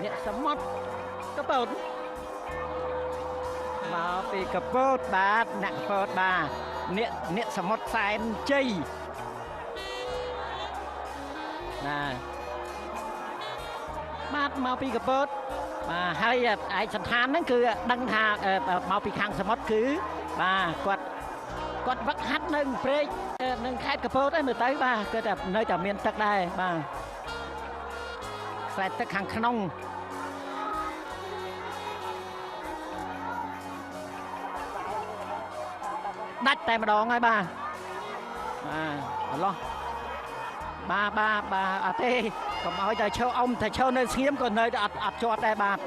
អ្នកសមុទ្រកពតមកពីកពតបាទអ្នកកពតបាទអ្នកសមុទ្រសែនជ័យណាបាទមកពីកពតបាទហើយឯកសណ្ឋានហ្នឹងគឺដឹងថាមកពីខាងសមុទ្រគឺបាទគាត់វឹកហាត់នៅព្រែកនឹងខេត្តកពតឯមើលទៅបាទគឺតែនៅតែមានទឹកដែរបាទខ្សែទឹកខាងក្នុងដាច់តែម្ដងហើយបាទឡោះបាទអត់ទេកុំឲ្យតែឈើអ៊ំតែឈើនៅស្ងៀមក៏នៅអត់ជាប់ដែរបាទ